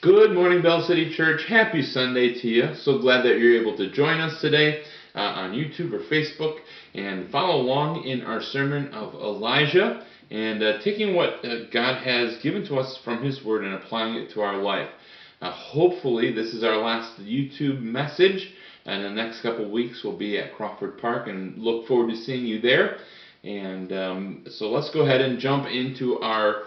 Good morning, Belle City Church. Happy Sunday to you. So glad that you're able to join us today on YouTube or Facebook and follow along in our sermon of Elijah and taking what God has given to us from His Word and applying it to our life. Hopefully, this is our last YouTube message, and the next couple weeks we'll be at Crawford Park and look forward to seeing you there. And so let's go ahead and jump into our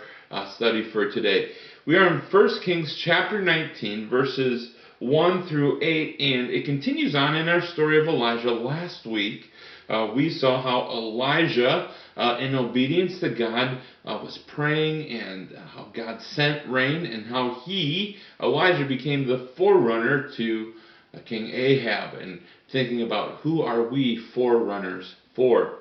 study for today. We are in 1 Kings chapter 19, verses 1 through 8, and it continues on in our story of Elijah. Last week, we saw how Elijah, in obedience to God, was praying, and how God sent rain, and how Elijah, became the forerunner to King Ahab, and thinking about who are we forerunners for.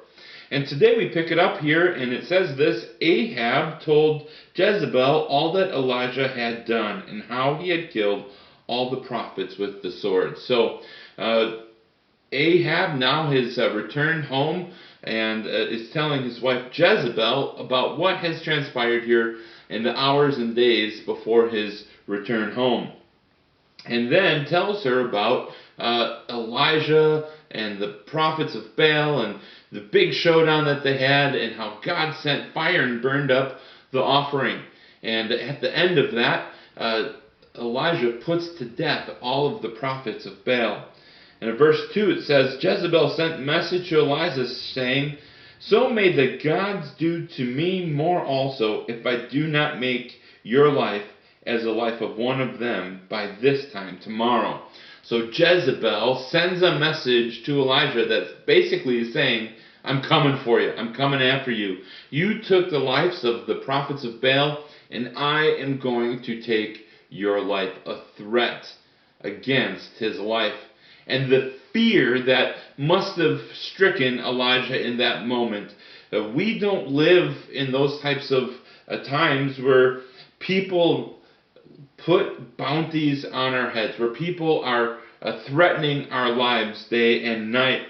And today we pick it up here, and it says this: Ahab told Jezebel all that Elijah had done, and how he had killed all the prophets with the sword. So Ahab now has returned home and is telling his wife Jezebel about what has transpired here in the hours and days before his return home. And then tells her about Elijah and the prophets of Belle and the big showdown that they had, and how God sent fire and burned up the offering. And at the end of that, Elijah puts to death all of the prophets of Baal. And in verse 2 it says, Jezebel sent a message to Elijah saying, "So may the gods do to me more also, if I do not make your life as the life of one of them by this time tomorrow." So Jezebel sends a message to Elijah that basically is saying, I'm coming for you. I'm coming after you. You took the lives of the prophets of Baal, and I am going to take your life. A threat against his life. And the fear that must have stricken Elijah in that moment. We don't live in those types of times where people put bounties on our heads, where people are threatening our lives day and night.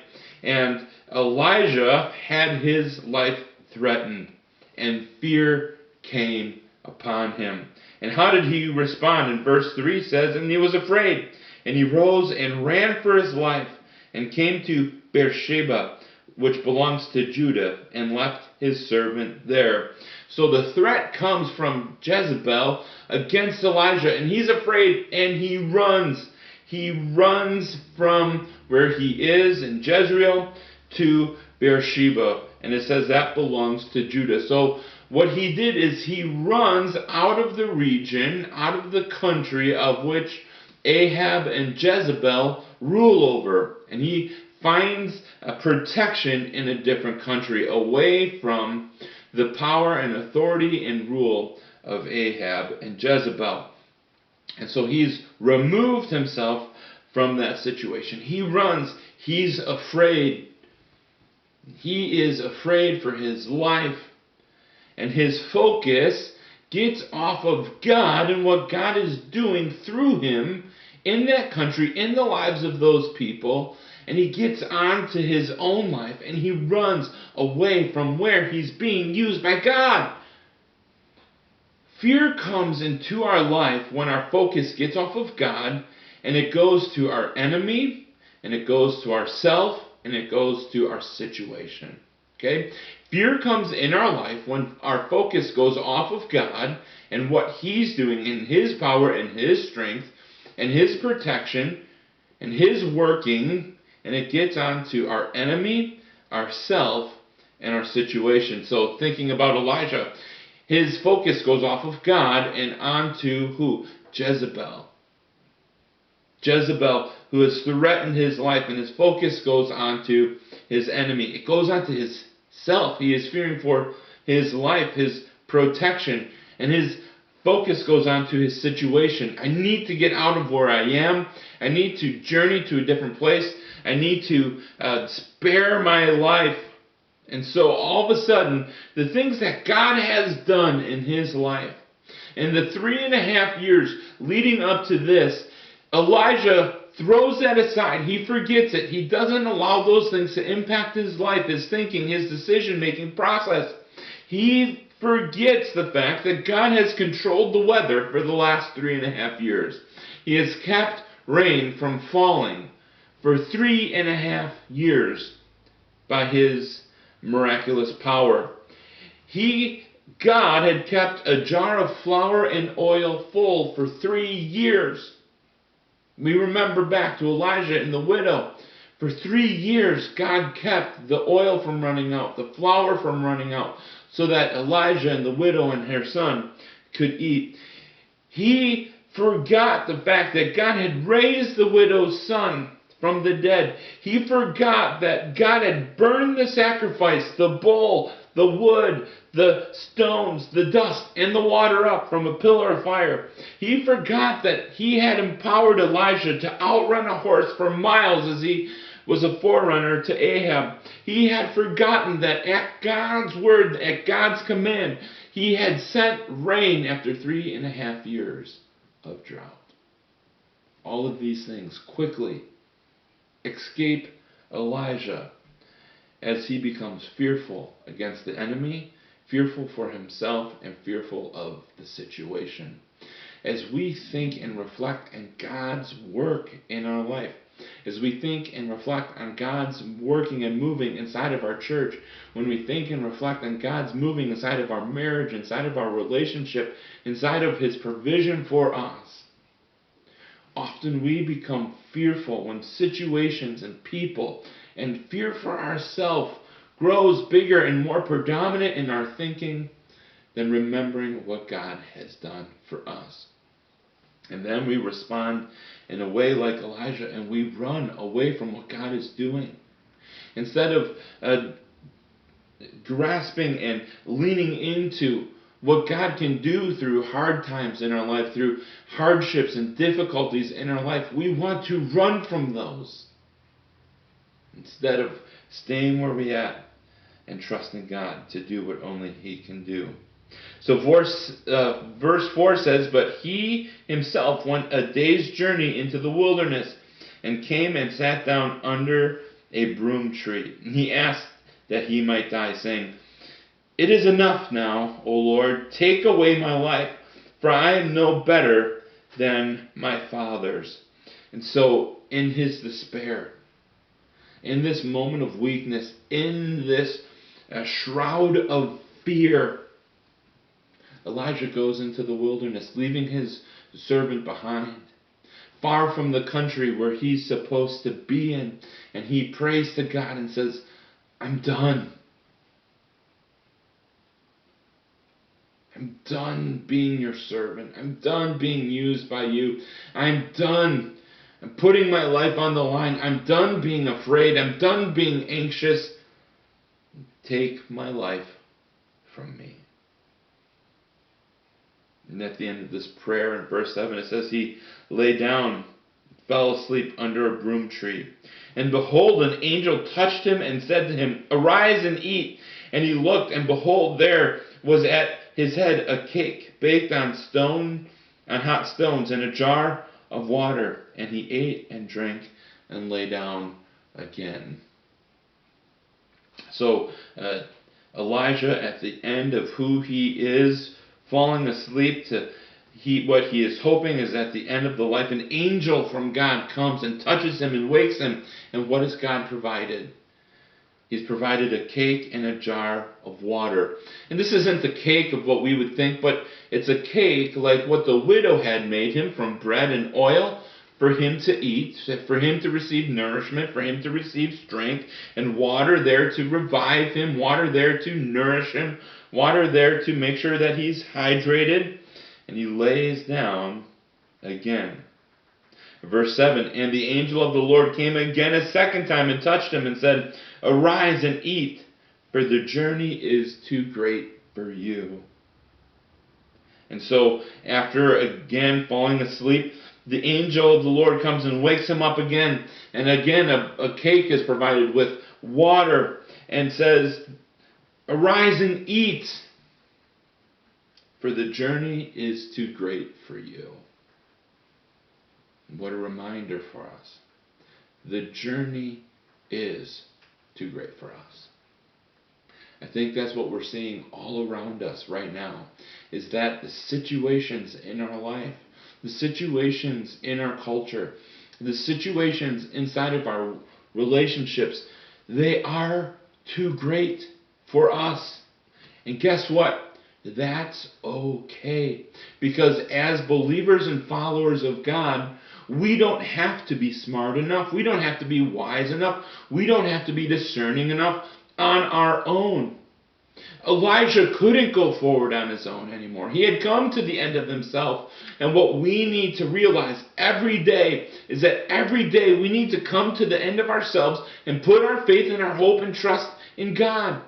And Elijah had his life threatened, and fear came upon him. And how did he respond? In verse 3 says, "And he was afraid, and he rose and ran for his life, and came to Beersheba, which belongs to Judah, and left his servant there." So the threat comes from Jezebel against Elijah, and he's afraid, and he runs. He runs from where he is in Jezreel to Beersheba, and it says that belongs to Judah. So what he did is he runs out of the region, out of the country of which Ahab and Jezebel rule over, and he finds a protection in a different country, away from the power and authority and rule of Ahab and Jezebel. And so he's removed himself from that situation. He runs. He's afraid. He is afraid for his life. And his focus gets off of God and what God is doing through him in that country, in the lives of those people. And he gets on to his own life, and he runs away from where he's being used by God. Fear comes into our life when our focus gets off of God, and it goes to our enemy, and it goes to ourself, and it goes to our situation. Okay? Fear comes in our life when our focus goes off of God and what He's doing in His power and His strength and His protection and His working, and it gets onto our enemy, ourself, and our situation. So thinking about Elijah, his focus goes off of God and onto who? Jezebel. Jezebel, who has threatened his life, and his focus goes onto his enemy. It goes onto his self. He is fearing for his life, his protection, and his focus goes onto his situation. I need to get out of where I am. I need to journey to a different place. I need to spare my life. And so all of a sudden, the things that God has done in his life, in the 3.5 years leading up to this, Elijah throws that aside. He forgets it. He doesn't allow those things to impact his life, his thinking, his decision-making process. He forgets the fact that God has controlled the weather for the last 3.5 years. He has kept rain from falling for 3.5 years by his miraculous power. God had kept a jar of flour and oil full for 3 years. We remember back to Elijah and the widow. For 3 years, God kept the oil from running out, the flour from running out, so that Elijah and the widow and her son could eat. He forgot the fact that God had raised the widow's son from the dead. He forgot that God had burned the sacrifice, the bull, the wood, the stones, the dust, and the water up from a pillar of fire. He forgot that he had empowered Elijah to outrun a horse for miles as he was a forerunner to Ahab. He had forgotten that at God's word, at God's command, he had sent rain after 3.5 years of drought. All of these things quickly escape Elijah as he becomes fearful against the enemy, fearful for himself, and fearful of the situation. As we think and reflect on God's work in our life, as we think and reflect on God's working and moving inside of our church, when we think and reflect on God's moving inside of our marriage, inside of our relationship, inside of His provision for us, often we become fearful when situations and people and fear for ourselves grows bigger and more predominant in our thinking than remembering what God has done for us. And then we respond in a way like Elijah, and we run away from what God is doing. Instead of grasping and leaning into what God can do through hard times in our life, through hardships and difficulties in our life, we want to run from those instead of staying where we're at and trusting God to do what only He can do. So verse 4 says, "But he himself went a day's journey into the wilderness and came and sat down under a broom tree. And he asked that he might die, saying, 'It is enough now, O Lord, take away my life, for I am no better than my fathers.'" And so in his despair, in this moment of weakness, in this shroud of fear, Elijah goes into the wilderness, leaving his servant behind, far from the country where he's supposed to be in. And he prays to God and says, "I'm done. I'm done being your servant. I'm done being used by you. I'm done. I'm putting my life on the line. I'm done being afraid. I'm done being anxious. Take my life from me." And at the end of this prayer in verse 7, it says he lay down, fell asleep under a broom tree. And behold, an angel touched him and said to him, "Arise and eat." And he looked, and behold, there was at his head a cake baked on hot stones, and a jar of water. And he ate and drank and lay down again. So Elijah, at the end of who he is, falling asleep what he is hoping is at the end of the life, an angel from God comes and touches him and wakes him. And what has God provided? He's provided a cake and a jar of water. And this isn't the cake of what we would think, but it's a cake like what the widow had made him, from bread and oil, for him to eat, for him to receive nourishment, for him to receive strength, and water there to revive him, water there to nourish him, water there to make sure that he's hydrated. And he lays down again. Verse 7, "And the angel of the Lord came again a second time and touched him and said, 'Arise and eat, for the journey is too great for you.'" And so, after again falling asleep, the angel of the Lord comes and wakes him up again. And again, a cake is provided with water and says, "Arise and eat, for the journey is too great for you." What a reminder for us. The journey is too great for us. I think that's what we're seeing all around us right now, is that the situations in our life, the situations in our culture, the situations inside of our relationships, they are too great for us. And guess what? That's okay. Because as believers and followers of God, we don't have to be smart enough. We don't have to be wise enough. We don't have to be discerning enough on our own. Elijah couldn't go forward on his own anymore. He had come to the end of himself. And what we need to realize every day is that every day we need to come to the end of ourselves and put our faith and our hope and trust in God.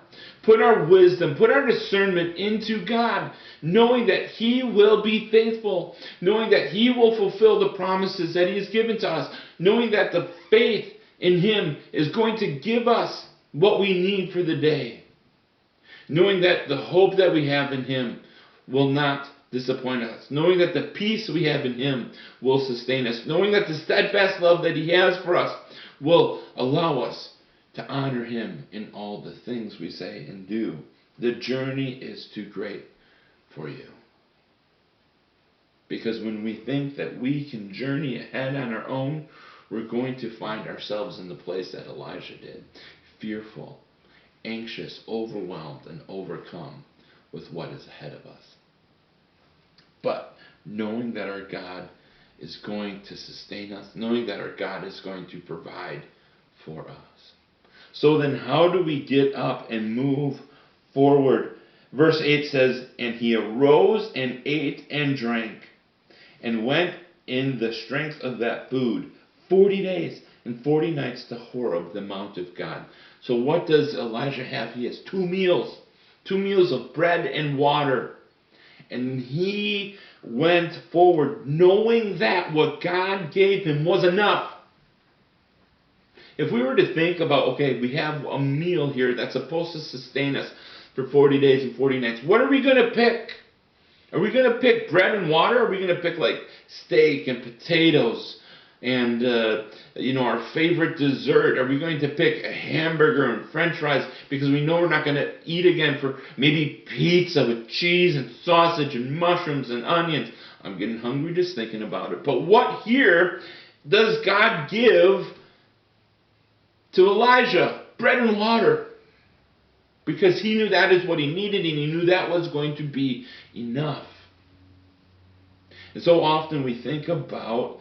Put our wisdom, put our discernment into God, knowing that He will be faithful, knowing that He will fulfill the promises that He has given to us, knowing that the faith in Him is going to give us what we need for the day, knowing that the hope that we have in Him will not disappoint us, knowing that the peace we have in Him will sustain us, knowing that the steadfast love that He has for us will allow us to honor Him in all the things we say and do. The journey is too great for you. Because when we think that we can journey ahead on our own, we're going to find ourselves in the place that Elijah did. Fearful, anxious, overwhelmed, and overcome with what is ahead of us. But knowing that our God is going to sustain us, knowing that our God is going to provide for us. So then how do we get up and move forward? Verse 8 says, "And he arose and ate and drank, and went in the strength of that food 40 days and 40 nights to Horeb, the mount of God." So what does Elijah have? He has 2 meals. 2 meals of bread and water. And he went forward knowing that what God gave him was enough. If we were to think about, okay, we have a meal here that's supposed to sustain us for 40 days and 40 nights. What are we going to pick? Are we going to pick bread and water? Or are we going to pick like steak and potatoes and, our favorite dessert? Are we going to pick a hamburger and french fries because we know we're not going to eat again for maybe pizza with cheese and sausage and mushrooms and onions? I'm getting hungry just thinking about it. But what here does God give to Elijah? Bread and water. Because he knew that is what he needed, and he knew that was going to be enough. And so often we think about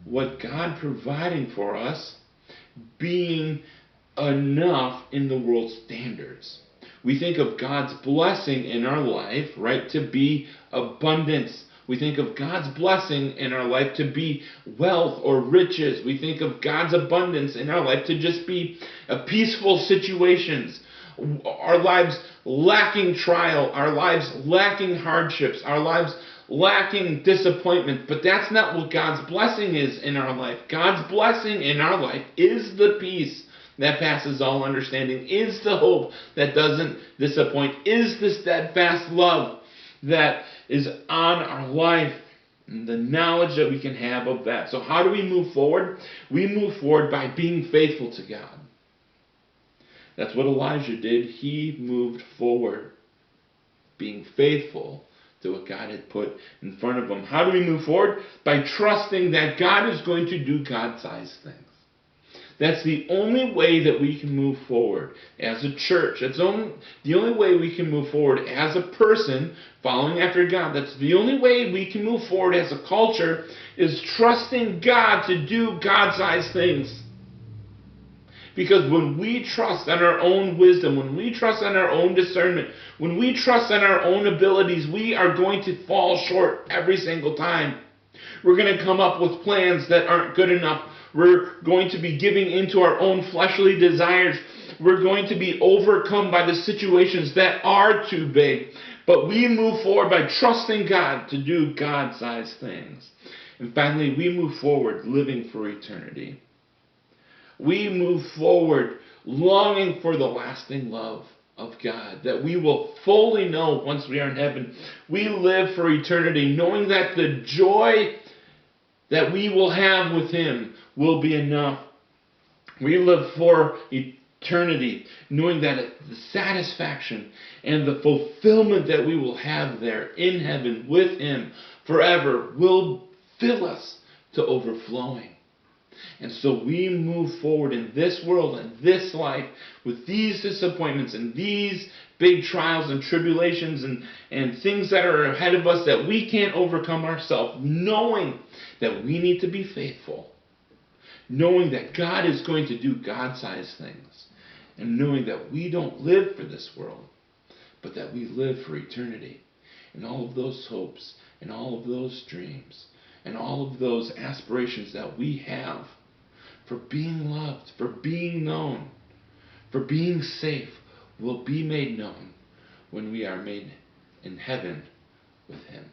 what God providing for us being enough in the world's standards. We think of God's blessing in our life, right, to be abundance. We think of God's blessing in our life to be wealth or riches. We think of God's abundance in our life to just be peaceful situations. Our lives lacking trial, our lives lacking hardships, our lives lacking disappointment. But that's not what God's blessing is in our life. God's blessing in our life is the peace that passes all understanding, is the hope that doesn't disappoint, is the steadfast love that is on our life, and the knowledge that we can have of that. So how do we move forward? We move forward by being faithful to God. That's what Elijah did. He moved forward, being faithful to what God had put in front of him. How do we move forward? By trusting that God is going to do God-sized things. That's the only way that we can move forward as a church. That's the only way we can move forward as a person following after God. That's the only way we can move forward as a culture, is trusting God to do God-sized things. Because when we trust on our own wisdom, when we trust on our own discernment, when we trust on our own abilities, we are going to fall short every single time. We're going to come up with plans that aren't good enough. We're going to be giving into our own fleshly desires. We're going to be overcome by the situations that are too big. But we move forward by trusting God to do God-sized things. And finally, we move forward living for eternity. We move forward longing for the lasting love of God that we will fully know once we are in heaven. We live for eternity knowing that the joy that we will have with Him will be enough. We live for eternity, knowing that the satisfaction and the fulfillment that we will have there in heaven with Him forever will fill us to overflowing. And so we move forward in this world and this life with these disappointments and these big trials and tribulations and things that are ahead of us that we can't overcome ourselves, knowing that we need to be faithful, knowing that God is going to do God-sized things, and knowing that we don't live for this world, but that we live for eternity. And all of those hopes and all of those dreams and all of those aspirations that we have for being loved, for being known, for being safe, will be made known when we are made in heaven with Him.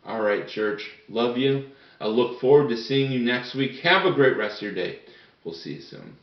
All right, church. Love you. I look forward to seeing you next week. Have a great rest of your day. We'll see you soon.